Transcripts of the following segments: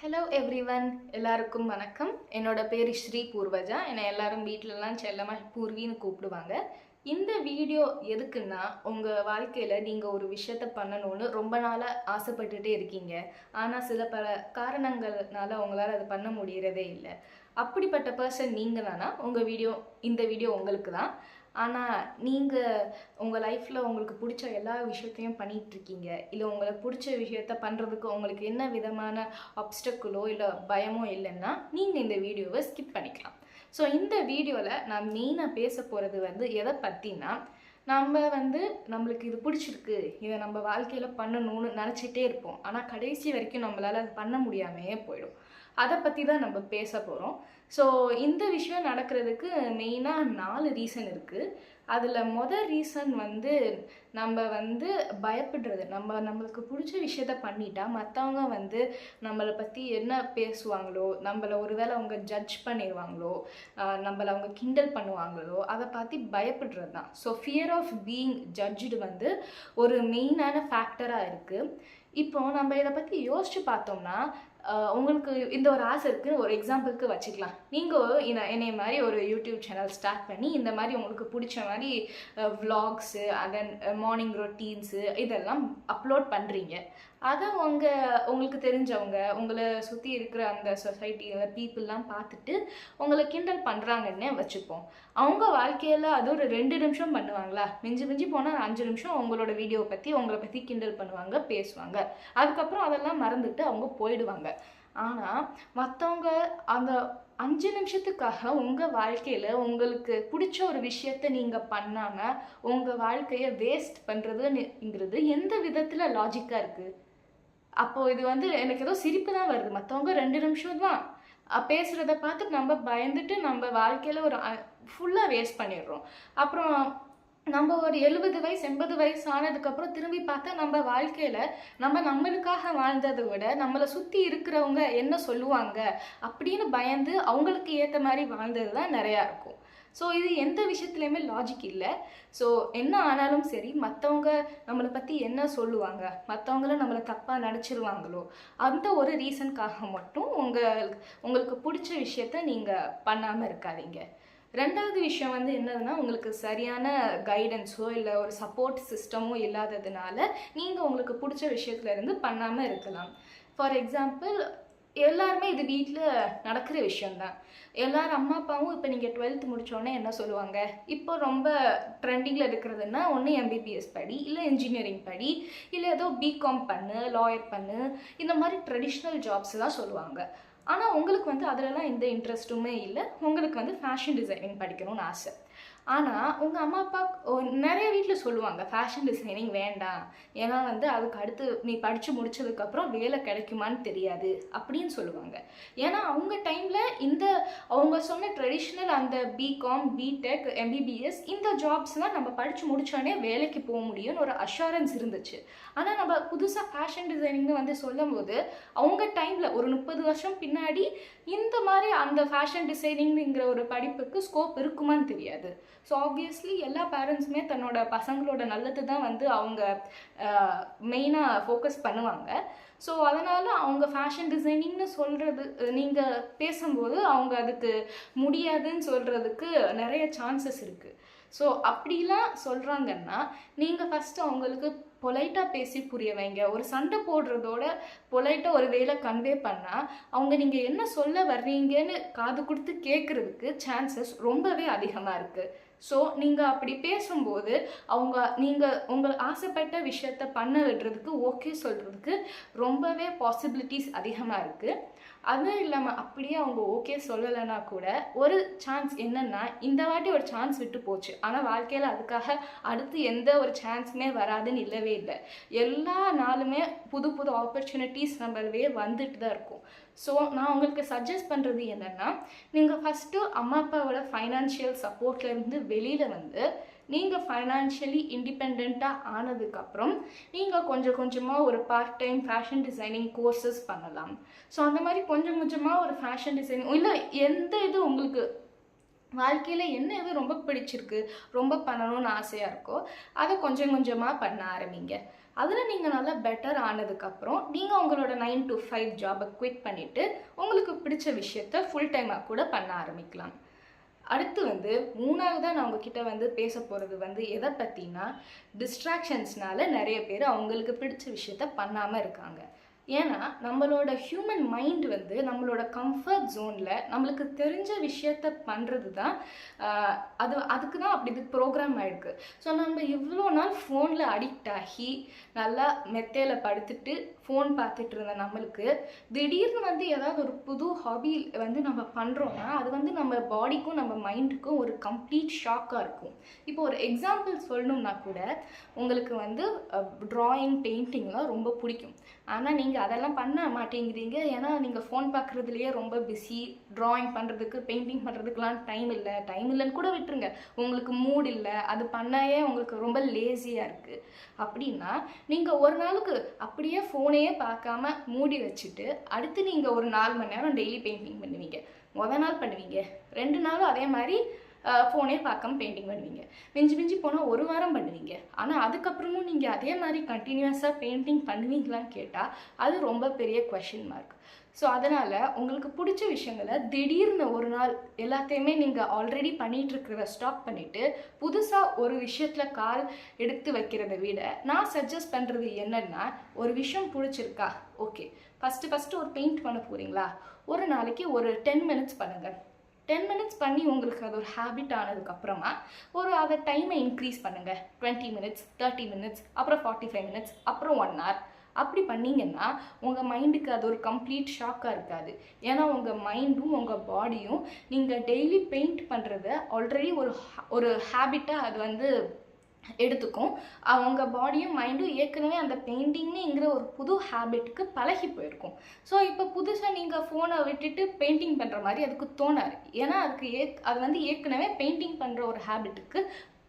Hello everyone, எல்லாருக்கும் வணக்கம். என்னோட பேர் ஸ்ரீ பூர்வஜா. என்னை எல்லாரும் வீட்டிலலாம் செல்லமாக பூர்வின்னு கூப்பிடுவாங்க. இந்த வீடியோ எதுக்குன்னா, உங்கள் வாழ்க்கையில் நீங்கள் ஒரு விஷயத்த பண்ணணும்னு ரொம்ப நாளாக ஆசைப்பட்டுட்டே இருக்கீங்க. ஆனால் சில பல காரணங்கள்னால உங்களால் அது பண்ண முடியறதே இல்லை. அப்படிப்பட்ட பர்சன் நீங்கள் தானா? இந்த வீடியோ உங்களுக்கு தான். ஆனால் நீங்கள் உங்கள் லைஃப்பில் உங்களுக்கு பிடிச்ச எல்லா விஷயத்தையும் பண்ணிகிட்ருக்கீங்க. இல்லை உங்களுக்கு பிடிச்ச விஷயத்த பண்ணுறதுக்கு உங்களுக்கு என்ன விதமான ஆப்ஸ்டக்கிளோ இல்லை பயமோ இல்லைன்னா நீங்கள் இந்த வீடியோவை ஸ்கிப் பண்ணிக்கலாம். ஸோ இந்த வீடியோவில் நான் மெயினாக பேச போகிறது எதை பற்றினா, நம்மளுக்கு இது பிடிச்சிருக்கு, இதை நம்ம வாழ்க்கையில் பண்ணணும்னு நினச்சிட்டே இருப்போம். ஆனால் கடைசி வரைக்கும் நம்மளால் அது பண்ண முடியாமையே போயிடும். அதை பற்றி தான் நம்ம பேச போகிறோம். ஸோ இந்த விஷயம் நடக்கிறதுக்கு மெயினாக 4 ரீசன் இருக்குது. அதில் ரீசன் நம்ம பயப்படுறது. நம்மளுக்கு பிடிச்ச விஷயத்த பண்ணிட்டா மற்றவங்க நம்மளை பற்றி என்ன பேசுவாங்களோ, நம்மளை ஒருவேளை அவங்க ஜட்ஜ் பண்ணிடுவாங்களோ, நம்மளை அவங்க கிண்டல் பண்ணுவாங்களோ, அதை பார்த்து பயப்படுறது தான். So fear of being judged ஒரு மெயினான ஃபேக்டராக இருக்குது. இப்போ நம்ம இதை பற்றி யோசிச்சு பார்த்தோம்னா, உங்களுக்கு இந்த ஒரு ஆசை இருக்குன்னு ஒரு எக்ஸாம்பிளுக்கு வச்சுக்கலாம். நீங்கள் என்னை மாதிரி ஒரு யூடியூப் சேனல் ஸ்டார்ட் பண்ணி இந்த மாதிரி உங்களுக்கு பிடிச்ச மாதிரி விலாக்ஸு, அதன் மார்னிங் ரொட்டீன்ஸு இதெல்லாம் அப்லோட் பண்ணுறீங்க. அதை உங்களுக்கு தெரிஞ்சவங்க, உங்களை சுற்றி இருக்கிற அந்த சொசைட்டியில் பீப்புளெலாம் பார்த்துட்டு உங்களை கிண்டல் பண்ணுறாங்கன்னே வச்சுப்போம். அவங்க வாழ்க்கையில் அது ஒரு 2 நிமிஷம் பண்ணுவாங்களா? மிஞ்சி போனால் 5 நிமிஷம் உங்களோட வீடியோவை பற்றி உங்களை பற்றி கிண்டல் பண்ணுவாங்க, பேசுவாங்க. அதுக்கப்புறம் அதெல்லாம் மறந்துட்டு அவங்க போயிடுவாங்க. ஆனால் மற்றவங்க அந்த 5 நிமிஷத்துக்காக உங்கள் வாழ்க்கையில் உங்களுக்கு பிடிச்ச ஒரு விஷயத்த நீங்கள் பண்ணாமல் உங்கள் வாழ்க்கையை வேஸ்ட் பண்ணுறதுங்கிறது எந்த விதத்தில் லாஜிக்காக இருக்குது? அப்போது இது எனக்கு ஏதோ சிரிப்பு தான் வருது. மற்றவங்க 2 நிமிஷம் தான் பேசுகிறத பார்த்து நம்ம பயந்துட்டு நம்ம வாழ்க்கையில் ஒரு ஃபுல்லாக வேஸ்ட் பண்ணிடுறோம். அப்புறம் நம்ம ஒரு 70 வயசு 80 வயசு ஆனதுக்கப்புறம் திரும்பி பார்த்தா நம்ம வாழ்க்கையில் நம்மளுக்காக வாழ்ந்ததை விட நம்மளை சுற்றி இருக்கிறவங்க என்ன சொல்லுவாங்க அப்படின்னு பயந்து அவங்களுக்கு ஏற்ற மாதிரி வாழ்ந்தது தான் நிறையா இருக்கும். ஸோ இது எந்த விஷயத்துலையுமே லாஜிக் இல்லை. ஸோ என்ன ஆனாலும் சரி, மற்றவங்க நம்மளை பற்றி என்ன சொல்லுவாங்க, மற்றவங்கள நம்மளை தப்பாக நினச்சிருவாங்களோ, அந்த ஒரு ரீசனுக்காக மட்டும் உங்களுக்கு பிடிச்ச விஷயத்த நீங்கள் பண்ணாமல் இருக்காதீங்க. 2வது விஷயம் என்னதுன்னா, உங்களுக்கு சரியான கைடன்ஸோ இல்லை ஒரு சப்போர்ட் சிஸ்டமோ இல்லாததுனால நீங்கள் உங்களுக்கு பிடிச்ச விஷயத்துலேருந்து பண்ணாமல் இருக்கலாம். ஃபார் எக்ஸாம்பிள், எல்லாருமே இது வீட்டில் நடக்கிற விஷயந்தான். எல்லாரும் அம்மா அப்பாவும் இப்போ நீங்கள் 12th முடித்தோடனே என்ன சொல்லுவாங்க? இப்போ ரொம்ப ட்ரெண்டிங்கில் இருக்கிறதுனா, ஒன்று எம்பிபிஎஸ் படி, இல்லை இன்ஜினியரிங் படி, இல்லை ஏதோ பிகாம் பண்ணு, லாயர் பண்ணு, இந்த மாதிரி ட்ரெடிஷ்னல் ஜாப்ஸ் தான் சொல்லுவாங்க. ஆனால் உங்களுக்கு அதிலலாம் எந்த இன்ட்ரெஸ்ட்டுமே இல்லை. உங்களுக்கு ஃபேஷன் டிசைனிங் படிக்கணும்னு ஆசை. ஆனால் உங்கள் அம்மா அப்பா நிறைய வீட்டில் சொல்லுவாங்க, ஃபேஷன் டிசைனிங் வேண்டாம், ஏன்னா அதுக்கு அடுத்து நீ படித்து முடித்ததுக்கப்புறம் வேலை கிடைக்குமான்னு தெரியாது அப்படின்னு சொல்லுவாங்க. ஏன்னா அவங்க டைமில் அவங்க சொன்ன ட்ரெடிஷ்னல் அந்த பிகாம், பிடெக், எம்பிபிஎஸ் இந்த ஜாப்ஸ் தான் நம்ம படித்து முடித்தோடனே வேலைக்கு போக முடியும்னு ஒரு அஷூரன்ஸ் இருந்துச்சு. ஆனால் நம்ம புதுசாக ஃபேஷன் டிசைனிங்னு சொல்லும் போது அவங்க டைமில் ஒரு 30 வருஷம் பின்னாடி இந்த மாதிரி அந்த ஃபேஷன் டிசைனிங்கிற ஒரு படிப்புக்கு ஸ்கோப் இருக்குமான்னு தெரியாது. ஸோ ஆப்வியஸ்லி எல்லா பேரண்ட்ஸுமே தன்னோட பசங்களோட நல்லது தான் அவங்க மெயினாக ஃபோக்கஸ் பண்ணுவாங்க. ஸோ அதனால் அவங்க ஃபேஷன் டிசைனிங்னு சொல்கிறது, நீங்கள் பேசும்போது அவங்க அதுக்கு முடியாதுன்னு சொல்கிறதுக்கு நிறைய சான்சஸ் இருக்குது. ஸோ அப்படிலாம் சொல்கிறாங்கன்னா, நீங்கள் ஃபஸ்ட்டு அவங்களுக்கு பொலைட்டாக பேசி புரிய வைங்க. ஒரு சண்டை போடுறதோட பொலைட்டாக ஒரு வேலை கன்வே பண்ணால் அவங்க நீங்கள் என்ன சொல்ல வர்றீங்கன்னு காது கொடுத்து கேட்குறதுக்கு சான்சஸ் ரொம்பவே அதிகமாக இருக்குது. ஸோ நீங்கள் அப்படி பேசும்போது நீங்கள் உங்கள் ஆசைப்பட்ட விஷயத்த பண்ண விடுறதுக்கு, ஓகே சொல்கிறதுக்கு ரொம்பவே பாசிபிலிட்டிஸ் அதிகமாக இருக்குது. அதுவும் இல்லாமல் அப்படியே அவங்க ஓகே சொல்லலைன்னா கூட ஒரு சான்ஸ் என்னென்னா, இந்த வாட்டி ஒரு சான்ஸ் விட்டு போச்சு, ஆனால் வாழ்க்கையில் அதுக்காக அடுத்து எந்த ஒரு சான்ஸுமே வராதுன்னு இல்லவே இல்லை. எல்லா நாளுமே புது புது ஆப்பர்ச்சுனிட்டிஸ் நம்மளவே வந்துட்டு தான் இருக்கும். ஸோ நான் உங்களுக்கு சஜஸ்ட் பண்ணுறது என்னென்னா, நீங்கள் ஃபஸ்ட்டு அம்மா அப்பாவோட ஃபைனான்ஷியல் சப்போர்ட்லேருந்து வெளியில் நீங்கள் ஃபைனான்ஷியலி இண்டிபெண்ட்டாக ஆனதுக்கப்புறம் நீங்கள் கொஞ்சம் கொஞ்சமாக ஒரு part time fashion designing courses பண்ணலாம். ஸோ அந்த மாதிரி கொஞ்சம் கொஞ்சமாக ஒரு ஃபேஷன் டிசைனிங் இல்லை எந்த இது உங்களுக்கு வாழ்க்கையில் என்ன எது ரொம்ப பிடிச்சிருக்கு, ரொம்ப பண்ணணும்னு ஆசையாக இருக்கோ அதை கொஞ்சம் கொஞ்சமாக பண்ண ஆரம்பிங்க. அதில் நீங்கள் நல்லா பெட்டர் ஆனதுக்கப்புறம் நீங்கள் உங்களோட 9 to 5 ஜாபை குவிட் பண்ணிவிட்டு உங்களுக்கு பிடிச்ச விஷயத்த ஃபுல் டைமாக கூட பண்ண ஆரம்பிக்கலாம். அடுத்து வந்து மூணாவதாக நான் உங்ககிட்ட பேச போகிறது எதை பற்றினா, டிஸ்ட்ராக்ஷன்ஸ்னால நிறைய பேர் அவங்களுக்கு பிடிச்ச விஷயத்த பண்ணாமல் இருக்காங்க. ஏன்னா நம்மளோட ஹியூமன் மைண்ட் நம்மளோட கம்ஃபர்ட் ஜோனில் நம்மளுக்கு தெரிஞ்ச விஷயத்த பண்ணுறது தான் அதுக்கு தான் அப்படி இது ப்ரோக்ராம் ஆகிருக்கு. ஸோ நம்ம இவ்வளோ நாள் ஃபோனில் அடிக்ட் ஆகி நல்லா மெத்தையில் படுத்துட்டு ஃபோன் பார்த்துட்டு இருந்த நம்மளுக்கு திடீர்னு ஏதாவது ஒரு புது ஹாபி நம்ம பண்ணுறோன்னா அது நம்ம பாடிக்கும் நம்ம மைண்டுக்கும் ஒரு கம்ப்ளீட் ஷாக்காக இருக்கும். இப்போ ஒரு எக்ஸாம்பிள் சொல்லணும்னா கூட உங்களுக்கு ட்ராயிங் பெயிண்டிங்லாம் ரொம்ப பிடிக்கும். ஆனால் நீங்கள் அதெல்லாம் பண்ண மாட்டேங்கிறீங்க. ஏன்னா நீங்கள் ஃபோன் பார்க்குறதுலையே ரொம்ப பிஸி. ட்ராயிங் பண்ணுறதுக்கு பெயிண்டிங் பண்ணுறதுக்கெலாம் டைம் இல்லைன்னு கூட விட்டுருங்க, உங்களுக்கு மூட் இல்லை, அது பண்ணாயே உங்களுக்கு ரொம்ப லேசியாக இருக்குது. அப்படின்னா நீங்கள் ஒரு நாளுக்கு அப்படியே ஃபோனையே பார்க்காம மூடி வச்சுட்டு அடுத்து நீங்கள் ஒரு 4 மணி நேரம் டெய்லி பெயிண்டிங் பண்ணுவீங்க. நாள் பண்ணுவீங்க, 2 நாளும் அதே மாதிரி ஃபோனே பார்க்காம பெயிண்டிங் பண்ணுவீங்க. மிஞ்சி போனால் 1 வாரம் பண்ணுவீங்க. ஆனால் அதுக்கப்புறமும் நீங்கள் அதே மாதிரி கண்டினியூஸாக பெயிண்டிங் பண்ணுவீங்களான்னு கேட்டால் அது ரொம்ப பெரிய கொஷின் மார்க். ஸோ அதனால் உங்களுக்கு பிடிச்ச விஷயங்களை திடீர்னு ஒரு நாள் எல்லாத்தையுமே நீங்கள் ஆல்ரெடி பண்ணிகிட்ருக்கிறத ஸ்டாப் பண்ணிவிட்டு புதுசாக ஒரு விஷயத்தில் கால் எடுத்து வைக்கிறத விட நான் சஜஸ்ட் பண்ணுறது என்னென்னா, ஒரு விஷயம் பிடிச்சிருக்கா, ஓகே, ஃபஸ்ட்டு ஒரு பெயிண்ட் பண்ண போகிறீங்களா, ஒரு நாளைக்கு ஒரு 10 மினிட்ஸ் பண்ணுங்கள். 10 மினிட்ஸ் பண்ணி உங்களுக்கு அது ஒரு ஹேபிட் ஆனதுக்கப்புறமா அதை டைமை இன்க்ரீஸ் பண்ணுங்கள். 20 மினிட்ஸ், 30 மினிட்ஸ், அப்புறம் 45 மினிட்ஸ், அப்புறம் 1 hour. அப்படி பண்ணிங்கன்னா உங்கள் மைண்டுக்கு அது ஒரு கம்ப்ளீட் ஷாக்காக இருக்காது. ஏன்னா உங்கள் மைண்டும் உங்கள் பாடியும் நீங்கள் டெய்லி பெயிண்ட் பண்ணுறத ஆல்ரெடி ஒரு ஹேபிட்டாக அது எடுத்துக்கும். அவங்க பாடியும் மைண்டும் ஏற்கனவே அந்த பெயிண்டிங்னுங்கிற ஒரு புது ஹேபிட்டுக்கு பழகி போயிருக்கும். ஸோ இப்போ புதுசாக நீங்கள் ஃபோனை விட்டுட்டு பெயிண்டிங் பண்ணுற மாதிரி அதுக்கு தோணாது. ஏன்னா அது ஏற்கனவே பெயிண்டிங் பண்ணுற ஒரு ஹேபிட்டுக்கு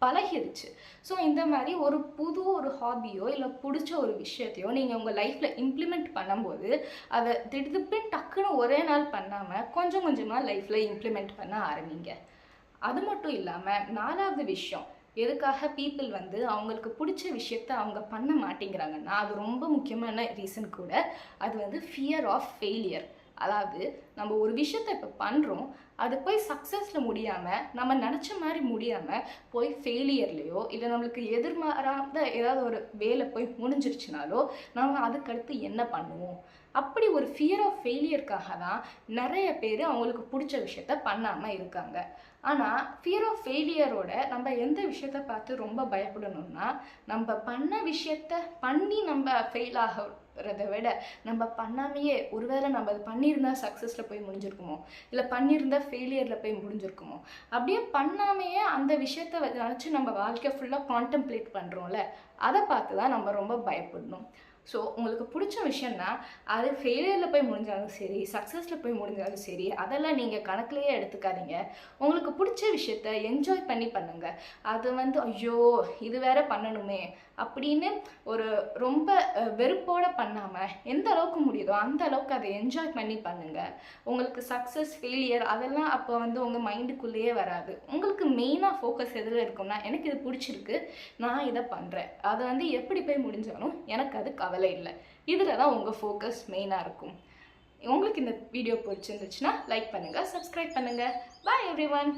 பழகிடுச்சு. ஸோ இந்த மாதிரி ஒரு ஹாபியோ இல்லை பிடிச்ச ஒரு விஷயத்தையோ நீங்கள் உங்கள் லைஃப்பில் இம்ப்ளிமெண்ட் பண்ணும்போது அதை திடீர்னு டக்குன்னு ஒரே நாள் பண்ணாமல் கொஞ்சம் கொஞ்சமாக லைஃப்பில் இம்ப்ளிமெண்ட் பண்ண ஆரம்பிங்க. அது மட்டும் இல்லாமல் 4வது விஷயம், எதுக்காக பீப்புள் அவங்களுக்கு பிடிச்ச விஷயத்த அவங்க பண்ண மாட்டேங்கிறாங்கன்னா அது ரொம்ப முக்கியமான ரீசன் கூட. அது ஃபியர் ஆஃப் ஃபெயிலியர். அதாவது நம்ம ஒரு விஷயத்த இப்போ பண்ணுறோம், அது போய் சக்ஸஸில் முடியாமல், நம்ம நினச்ச மாதிரி முடியாமல் போய் ஃபெயிலியர்லையோ இல்லை நம்மளுக்கு எதிர்மாறாத ஏதாவது ஒரு வேலை போய் முடிஞ்சிருச்சுனாலோ நம்ம அதுக்கடுத்து என்ன பண்ணுவோம், அப்படி ஒரு ஃபியர் ஆஃப் ஃபெயிலியருக்காக தான் நிறைய பேர் அவங்களுக்கு பிடிச்ச விஷயத்த பண்ணாமல் இருக்காங்க. ஆனால் ஃபியர் ஆஃப் ஃபெயிலியரோட நம்ம எந்த விஷயத்த பார்த்து ரொம்ப பயப்படணும்னா, நம்ம பண்ண விஷயத்த பண்ணி நம்ம ஃபெயில் ஆகிறத விட நம்ம பண்ணாமையே ஒருவேளை நம்ம அது பண்ணியிருந்தா சக்ஸஸில் போய் முடிஞ்சிருக்குமோ, இல்லை பண்ணியிருந்தா ஃபெயிலியரில் போய் முடிஞ்சிருக்குமோ, அப்படியே பண்ணாமையே அந்த விஷயத்த நினச்சி நம்ம வாழ்க்கை ஃபுல்லாக கான்டெம்ப்ளேட் பண்ணுறோம்ல, அதை பார்த்து தான் நம்ம ரொம்ப பயப்படணும். ஸோ உங்களுக்கு பிடிச்ச விஷயம்னா அது ஃபெயிலியரில் போய் முடிஞ்சாலும் சரி, சக்ஸஸில் போய் முடிஞ்சாலும் சரி, அதெல்லாம் நீங்கள் கணக்குலையே எடுத்துக்காதீங்க. உங்களுக்கு பிடிச்ச விஷயத்த என்ஜாய் பண்ணி பண்ணுங்கள். அது ஐயோ இது வேற பண்ணணுமே அப்படின்னு ஒரு ரொம்ப வெறுப்போடு பண்ணாமல் எந்த அளவுக்கு முடியுதோ அந்த அளவுக்கு அதை என்ஜாய் பண்ணி பண்ணுங்கள். உங்களுக்கு சக்ஸஸ் ஃபெயிலியர் அதெல்லாம் அப்போ உங்கள் மைண்டுக்குள்ளேயே வராது. உங்களுக்கு மெயினாக ஃபோக்கஸ் எதில் இருக்கும்னா, எனக்கு இது பிடிச்சிருக்கு, நான் இதை பண்ணுறேன், அது எப்படி போய் முடிஞ்சாலும் எனக்கு அது கவலை இல்லை. இதில் தான் உங்கள் ஃபோக்கஸ் மெயினாக இருக்கும். உங்களுக்கு இந்த வீடியோ பிடிச்சிருந்துச்சுன்னா லைக் பண்ணுங்கள், சப்ஸ்கிரைப் பண்ணுங்கள். பாய் எவ்ரிவன்.